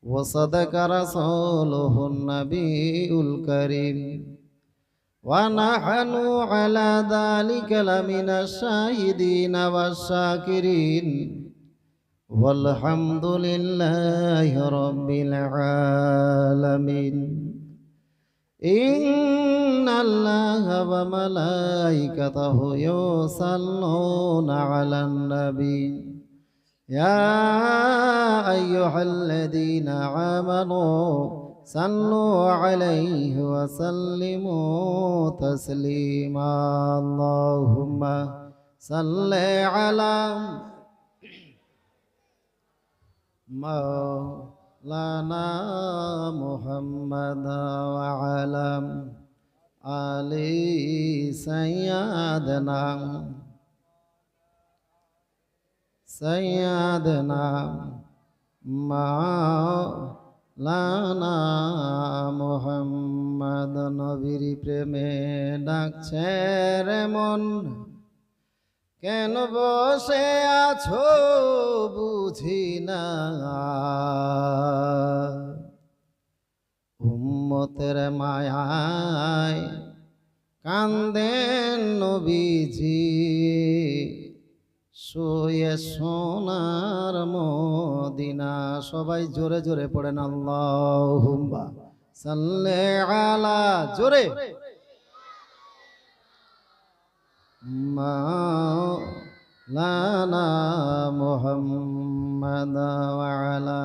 وصدق رسوله النبي الكريم ونحن على ذلك لمن الشاهدين والشاكرين والحمد لله رب العالمين. إن الله وملائكته يصلون على النبي يا أيها الذين آمنوا صلوا عليه وسلموا تسليما. اللهم صل على مولانا محمد وعلى آل سيدنا মাওলানা মুহাম্মদ। নবীর প্রেমে ডাকছে রে মন, কেন বসে আছো বুঝি না। উম্মতের মায়ায় কান্দেন নবীজি, শুয়ে সোনার মদিনা। সবাই জোরে জোরে পড়েন আল্লাহুম্মা সাল্লি আলা, জোরে, মাওলানা মুহাম্মদ ওয়া আলা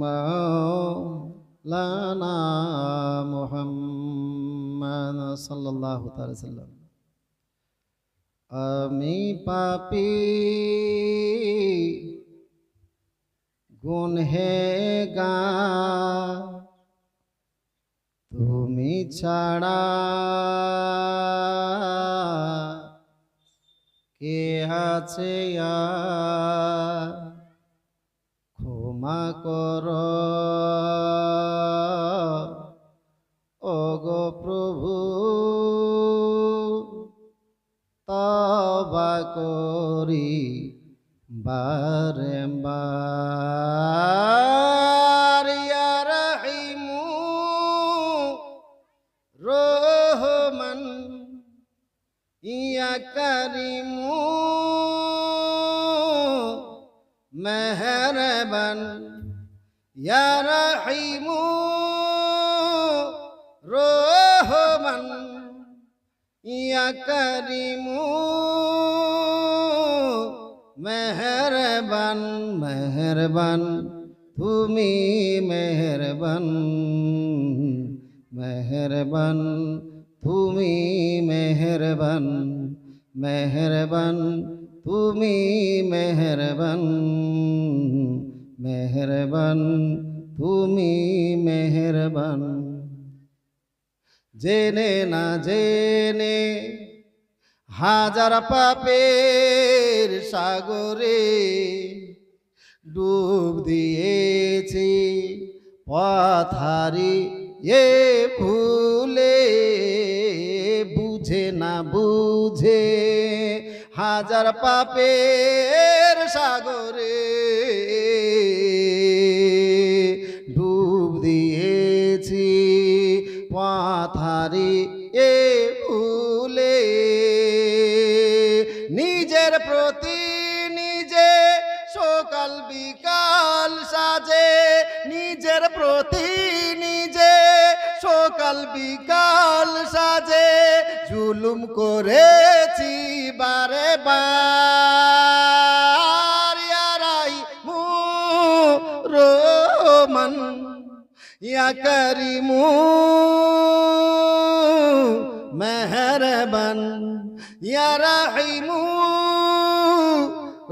মাওলানা মুহাম্মদ সাল্লাল্লাহু তাআলা সাল্লাম। আমি পাপী গুনহেগার, তুমি ছাড়া কে আছে আর, ক্ষমা করো ওগো প্রভু, তওবা করি বারংবার। ইয়া রাহিমু রহমান ইয়া কারিমু মেহরবান, ইয়া রাহিমু রহমান ইয়া কারিমু মেহরবান। মেহরবান তুমি মেহরবান, মেহরবান তুমি মেহরবান, মেহরবান তুমি মেহরবান, মেহরবান তুমি মেহরবান। জেনে না জেনে হাজার পাপের সাগরে ডুব দিয়েছি, পথ হারিয়ে ভুলে, বুঝে না বুঝে হাজার পাপের সাগরে ডুব দিয়েছি, পথ হারিয়ে ভুলে। নিজের প্রতি নিজে সকাল বিকাল সাজে, নিজের প্রতি নিজে সকাল বিকাল সাজে, জুলুম করেছি বারে বার। ইয়া রাহিমু রহমান ইয়া কারিমু মেহরবান, ইয়া রাহিমু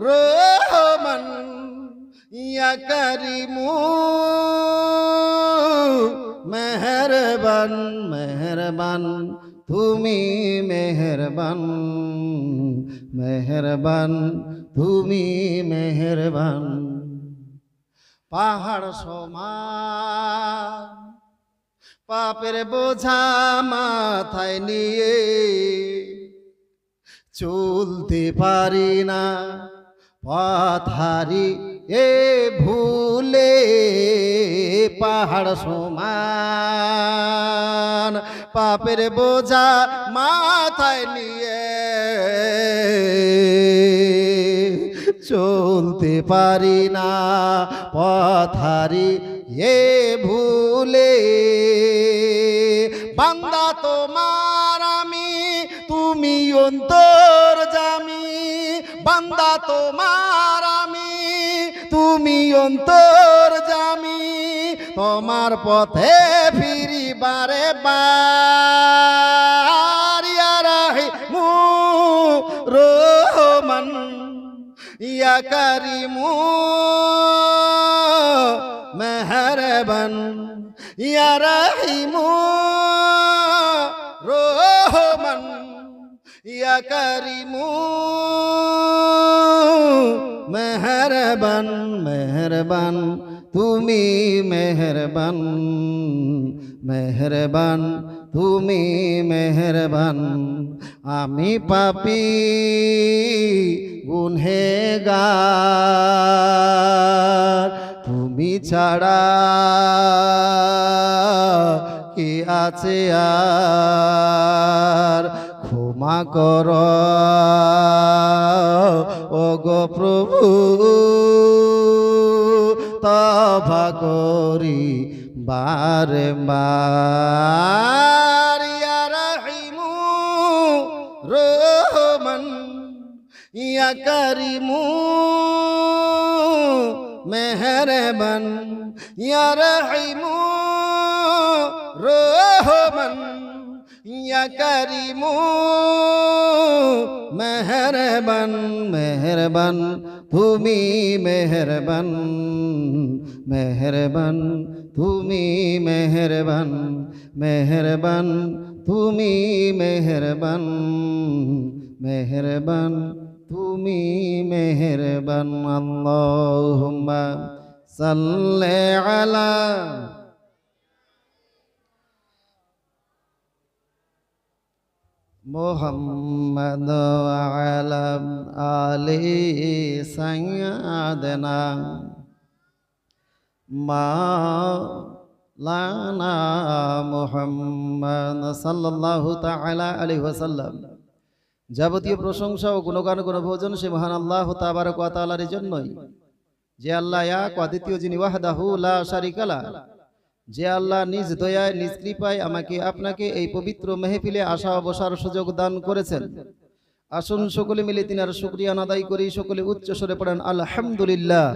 রহমান ইয়া কারিমু মেহরবান। মেহরবান তুমি মেহরবান, মেহরবান তুমি মেহরবান। পাহাড় সমান পাপের বোঝা মাথায় নিয়ে চলতে পারি না পথ হারিয়ে ভুলে পাহাড় সমান পাপের বোঝা মাথায় নিয়ে চলতে পারি না পথ হারিয়ে ভুলে বান্দা তোমার আমি তুমি অন্তর্যামী বান্দা তোমার আমি তুমি অন্তর্যামী তোমার পথে ফিরি বারে বার ইয়া রাহিমু রহমান ইয়া কারিমু মেহেরবান ইয়া রাহিমু রহমান ইয়া কারিমু মেহেরবান মেহেরবান তুমি মেহেরবান মেহেরবান তুমি মেহেরবান আমি পাপী গুনহেগার তুমি ছাড়া কি আছে আর ক্ষমা কর ও গো প্রভু তওবা করি বারবার ইয়া রাহিমু রহমান ইয়া কারিমু মেহেরবান ইয়া রাহিমু রহমান ইয়া কারিমু মেহেরবান মেহেরবান তুমি মেহেরবান মেহেরবান তুমি মেহেরবান মেহেরবান তুমি মেহেরবান মেহেরবান তুমি মেহেরবান আল্লাহুম্মা সাল্লি আলা মুহাম্মাদ ওয়া আলা আলি সাইয়্যিদিনা মাওলানা মুহাম্মদ সাল্লাল্লাহু তাআলা আলাইহি ওয়াসাল্লাম। যাবতীয় প্রশংসা ও গুণগান গুণভোজন সে মহান আল্লাহ তাবারক ওয়া তাআলার জন্যই, যে আল্লাহ এক অদ্বিতীয়, যিনি ওয়াহদাহু লা শারিকা লাহ, যে আল্লাহ নিজ দয়ায় নিজ কৃপায় আমাকে আপনাকে এই পবিত্র মেহফিলে আসা বসার সুযোগ দান করেছেন। আসুন সকলে মিলে তিনার শুকরিয়া আদায় করি। সকলে উচ্চ স্বরে পড়েন আলহামদুলিল্লাহ।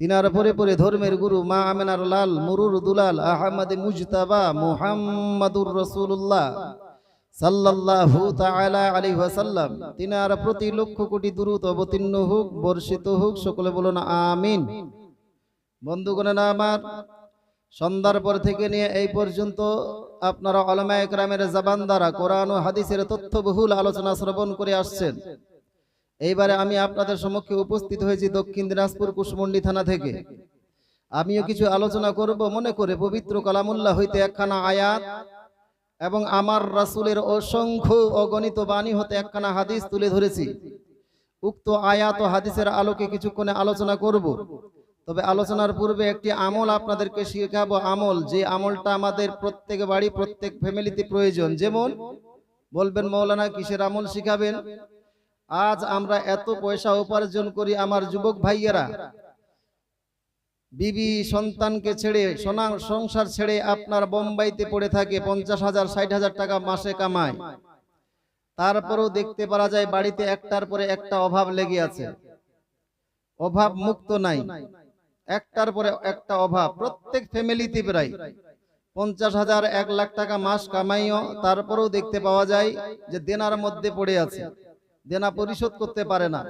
তিনার পরে পরে ধর্মের গুরু মা আমেনার লাল মুরুর দুলাল আহমদ মুজতাবা মুহাম্মাদুর রাসূলুল্লাহ সাল্লাল্লাহু তাআলা আলাইহি ওয়াসাল্লাম, তিনার প্রতি লক্ষ কোটি দুরূদ অবতীর্ণ হোক, বর্ষিত হোক। সকলে বলুন আমিন। বন্ধুগণ আমার, সন্ধ্যার পর থেকে নিয়ে এই পর্যন্ত আপনারা উলামায়ে কেরামের জবান দ্বারা কোরআন ও হাদিসের তথ্যবহুল আলোচনা শ্রবণ করে আসছেন। এইবারে আমি আপনাদের সম্মুখে উপস্থিত হয়েছি দক্ষিণ দিনাজপুর কুশমন্ডি থানা থেকে। আমিও কিছু আলোচনা করব মনে করে পবিত্র কালামুল্লাহ হইতে একখানা আয়াত এবং আমার রাসূলের অসংখ্য অগণিত বাণী হতে একখানা হাদিস তুলে ধরেছি। উক্ত আয়াত ও হাদিসের আলোকে কিছুক্ষণে আলোচনা করব। তবে আলোচনার পূর্বে একটি আমল আপনাদেরকে শেখাবো, আমল যে আমলটা আমাদের প্রত্যেক বাড়ি প্রত্যেক ফ্যামিলিতে প্রয়োজন। যেমন বলবেন মৌলানা কিসের আমল শিখাবেন? আজ আমরা এত পয়সা উপার্জন করি, আমার যুবক ভাইয়েরা বিবি সন্তানকে ছেড়ে সংসার ছেড়ে আপনার বোম্বাইতে পড়ে থাকে, 50,000 60,000 টাকা মাসে কামায়। তারপরেও দেখতে পারা যায় বাড়িতে একটার পরে একটা অভাব লেগে আছে, অভাব মুক্ত নাই, একটার পরে একটা অভাব। প্রত্যেক ফ্যামিলিতে প্রায় 50,000 1 লাখ টাকা মাস কামাইও তারপরেও দেখতে পাওয়া যায় যে দেনার মধ্যে পড়ে আছে, দেনা পরিশোধ করতে পারে না।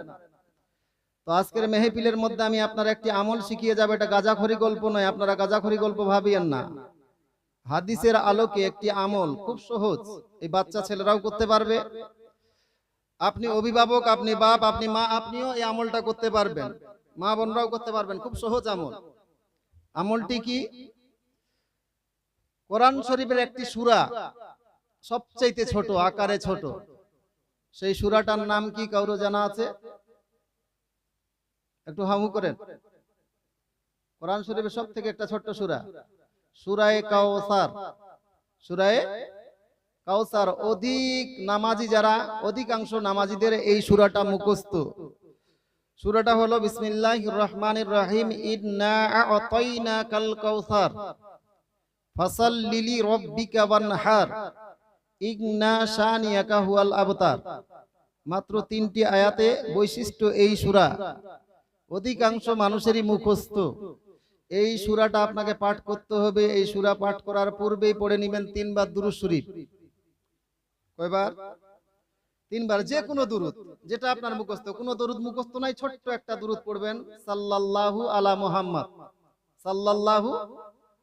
তো আজকের মেহফিলের মধ্যে আমি আপনার একটি আমল শিখিয়ে যাব। এটা গাঁজাখড়ি গল্প নয়, আপনারা গাঁজাখড়ি গল্প ভাবিয়েন না। হাদিসের আলোকে একটি আমল, খুব সহজ, এই বাচ্চা ছেলেরাও করতে পারবে। আপনি অভিভাবক, আপনি বাপ, আপনি মা, আপনিও এই আমলটা করতে পারবেন, মা বোনরাও করতে পারবেন। খুব সহজ আমল। আমলটি কি? কোরআন শরীফের একটি সূরা, সবচাইতে ছোট, আকারে ছোট, সেই সূরাটার নাম কি কারো জানা আছে? একটু হামু করেন। কোরআন শরীফের সব থেকে একটা ছোট্ট সূরা, সূরায়ে কাউসার। সূরায়ে কাউসার অধিক নামাজি যারা, অধিকাংশ নামাজিদের এই সূরাটা মুখস্থ। সূরাটা হলো বিসমিল্লাহির রহমানির রহিম, ইন্না আ'তাইনাকাল কাউসার ফাসাল্লি লিরাব্বিকা ওয়ানহার ইন্না শানিয়াকা হুয়াল আবতার। মাত্র 3টি আয়াতে বৈশিষ্ট্য এই সূরা, অধিকাংশ মানুষেরই মুখস্থ। এই সূরাটা আপনাকে পাঠ করতে হবে। এই সূরা পাঠ করার পূর্বেই পড়ে নেবেন 3 বার দুরূদ শরীফ। কয়বার? 3 বার। যে কোনো দুরূদ যেটা আপনার মুখস্থ, কোনো দরুদ মুখস্থ নাই, ছোট্ট একটা দুরূদ পড়বেন, সাল্লাল্লাহু আলা মুহাম্মদ, সাল্লাল্লাহু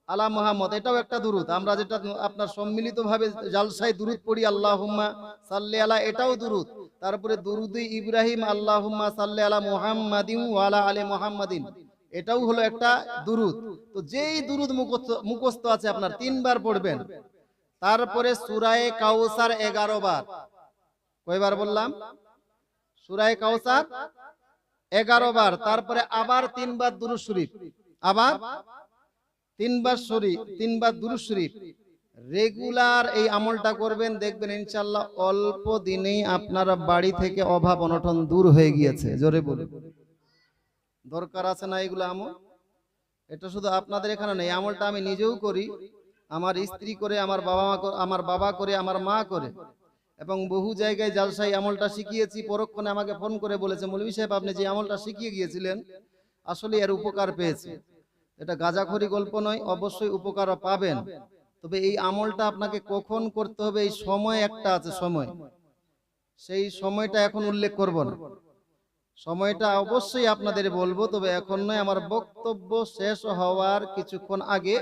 আলা মুহাম্মদ। এটাও একটা দুরূদ। আমরা যেটা আপনার সম্মিলিতভাবে জালসায় দুরূদ পড়ি, আল্লাহুম্মা সাল্লি আলা, এটাও দুরূদ। তারপরে দুরুদে ইব্রাহিম, আল্লাহুম্মা সাল্লি আলা মুহাম্মাদিন ওয়া আলা আলি মুহাম্মাদিন, এটাও হলো একটা দুরূদ। তো যেই দুরূদ মুখস্থ আছে আপনার 3 বার পড়বেন। তারপরে সূরায়ে কাউসার 11 বার। কয়বার বললাম? সূরায়ে কাউসার 11 বার। তারপরে আবার 3 বার দুরূদ শরীফ, আবার 3 বার দুরূদ শরীফ। রেগুলার এই আমলটা করবেন, দেখবেন ইনশাআল্লাহ অল্প দিনেই আপনার বাড়ি থেকে অভাব অনটন দূর হয়ে গিয়েছে। জোরে বলুন। দরকার আছে না এগুলো আমল? এটা শুধু আপনাদের এখানে নেই, আমলটা আমি নিজেও করি, আমার স্ত্রী করে, আমার বাবা করে, আমার মা করে, এবং বহু জায়গায় জালসাই আমলটা শিখিয়েছি। পরক্ষণে আমাকে ফোন করে বলেছে, মৌলভী সাহেব আপনি যে আমলটা শিখিয়ে গিয়েছিলেন আসলে এর উপকার পেয়েছে। এটা গাঁজাখড়ি গল্প নয়, অবশ্যই উপকার পাবেন। তবে এই আমলটা আপনাকে কখন করতে হবে, এই সময় একটা আছে, সময়। সেই সময়টা এখন উল্লেখ করব না, সময়টা অবশ্যই আপনাদের বলবো, তবে এখন নয়, আমার বক্তব্য শেষ হওয়ার কিছুক্ষণ আগে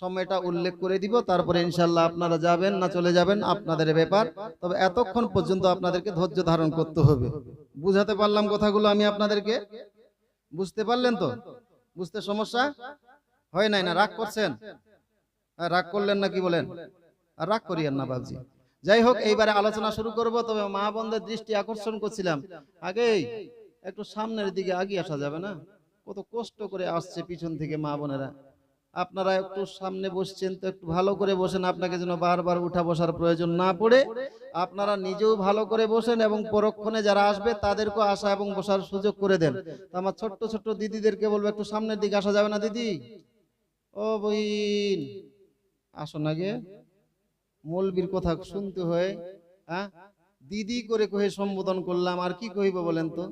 সময়টা উল্লেখ করে দিব। তারপরে ইনশাআল্লাহ আপনারা যাবেন না চলে যাবেন আপনাদের ব্যাপার। তবে এতক্ষণ পর্যন্ত আপনাদেরকে ধৈর্য ধারণ করতে হবে। বুঝাতে পারলাম কথাগুলো আমি আপনাদেরকে? বুঝতে পারলেন তো? বুঝতে সমস্যা হয় নাই না? রাগ করছেন? রাগ করলেন না কি বলেন? আর রাগ করিয়েন না বাবজি। যাই হোক, এইবারে আলোচনা শুরু করব। তবে মা বোনদের দৃষ্টি আকর্ষণ করছিলাম, আগেই একটু সামনের দিকে আগিয়ে আসা যাবে না? কত কষ্ট করে আসছে পিছন থেকে মা বোনেরা। আপনারা একটু সামনে বসছেন তো একটু ভালো করে বসেন, আপনাকে যেন বারবার উঠা বসার প্রয়োজন না পড়ে। আপনারা নিজেও ভালো করে বসেন এবং পরক্ষণে যারা আসবে তাদেরকেও আসা এবং বসার সুযোগ করে দেন। তো আমার ছোট্ট ছোট্ট দিদিদেরকে বলবো, একটু সামনের দিকে আসা যাবে না দিদি? ও বইন, আসো না গে, মৌলবীর কথা শুনতে হয়। হ্যাঁ, দিদি করে কহে সম্বোধন করলাম, আর কি কইব বলেন তো?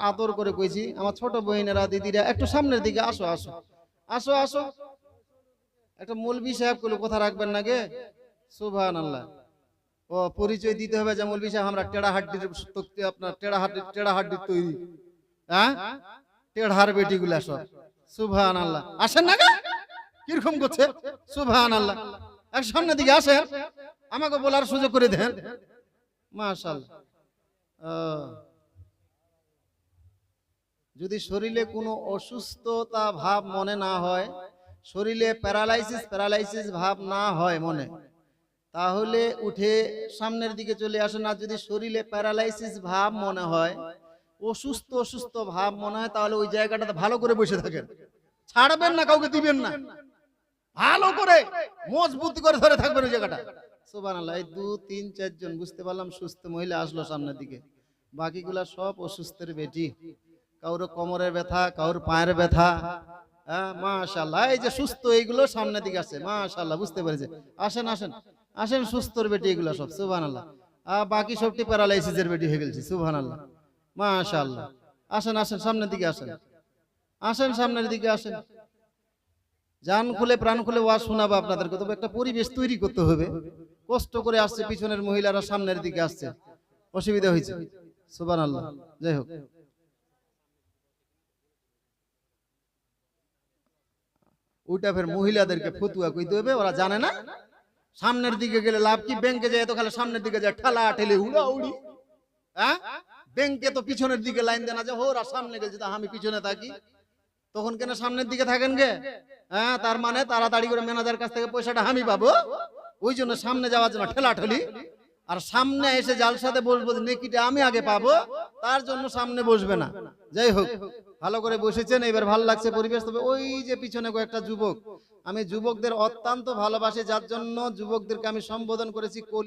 আদর করে কইছি। আমার ছোট বহিনেরা, দিদিরা, একটু সামনের দিকে আসো, আসো আসো আসো। একটা মৌলবী সাহেব গুলো কথা রাখবেন না গে? সুবহানাল্লাহ। ও পরিচয় দিতে হবে যে মৌলবী সাহেব আমরা টেড়া হাড্ডির, আপনার টেড়া হাড্ডির তৈরি, হ্যাঁ, টেড়ার বেটি গুলা সব। সুবহানাল্লাহ। আসেন না গে? কিরকম করছে? সুবহানাল্লাহ। এক সামনের দিকে আসেন, আমাকে বলার সুযোগ করে দেন। মাশাআল্লাহ। যদি শরীরে কোনো অসুস্থতা ভাব মনে না হয়, শরীরে প্যারালাইসিস ভাব না হয় মনে, তাহলে উঠে সামনের দিকে চলে আসেন। না যদি শরীরে প্যারালাইসিস ভাব মনে হয়, অসুস্থ ভাব মনে হয়, তাহলে ওই জায়গাটাতে ভালো করে বসে থাকেন, ছাড়বেন না, কাউকে দিবেন না, ভালো করে মজবুত করে ধরে থাকবেন ওই জায়গাটা। সুবহানাল্লাহ। এই 2, 3, 4 জন বুঝতে পারলাম সুস্থ মহিলা আসলো সামনের দিকে, বাকিগুলা সব অসুস্থের বেটি। কাউর কোমরের ব্যথা, কাউর পায়ের ব্যথা। হ্যাঁ, মাশাআল্লাহ। এই যে সুস্থ, এইগুলো সামনের দিকে আসছে, মাশাআল্লাহ, বুঝতে পেরেছে। আসেন আসেন আসেন, সুস্থর বেটি এগুলো সব। সুবহানাল্লাহ। বাকি সবটি প্যারালাইসিসের বেটি হয়ে গেছে। সুবহানাল্লাহ, মাশাআল্লাহ। আসেন আসেন, সামনের দিকে আসেন, আসেন সামনের দিকে আসেন। জান খুলে প্রাণ খুলে ওয়াজ শোনাবো আপনাদেরকে, তবে একটা পরিবেশ তৈরি করতে হবে। কষ্ট করে আসছে পিছনের মহিলারা, সামনের দিকে আসছে, অসুবিধা হয়েছে। সুবহানাল্লাহ। যাই হোক, ওইটা ফের মহিলাদেরকে ফতুয়া কইতে হবে, ওরা জানে না। সামনের দিকে গেলে লাভ কি? ব্যাংকে যায় তো খালি সামনের দিকে যায়, ঠেলা ঠেলে উড়া উড়ি। হ্যাঁ, ব্যাংকে তো পিছনের দিকে লাইন দেনা যায়, ওরা সামনে গেছে তা আমি পিছনে থাকি। তখন কেন সামনের দিকে থাকেন গে? হ্যাঁ, তার মানে তাড়াতাড়ি করে ম্যানেজার কাছ থেকে পয়সাটা আমি পাবো, ওই জন্য সামনে যাওয়ার জন্য ঠেলা ঠেলি। আর সামনে এসে জালসাতে বসবো যে নেকিটা আমি আগে পাবো, তার জন্য সামনে বসবে না। যাই হোক, ভালো করে বসেছেন, এবার ভালো লাগছে পরিবেশ। তবে ওই যে পিছনে কয়েকটা যুবক, আমি যুবকদের অত্যন্ত ভালোবাসি, যার জন্য যুবকদেরকে আমি সম্বোধন করেছি কলি।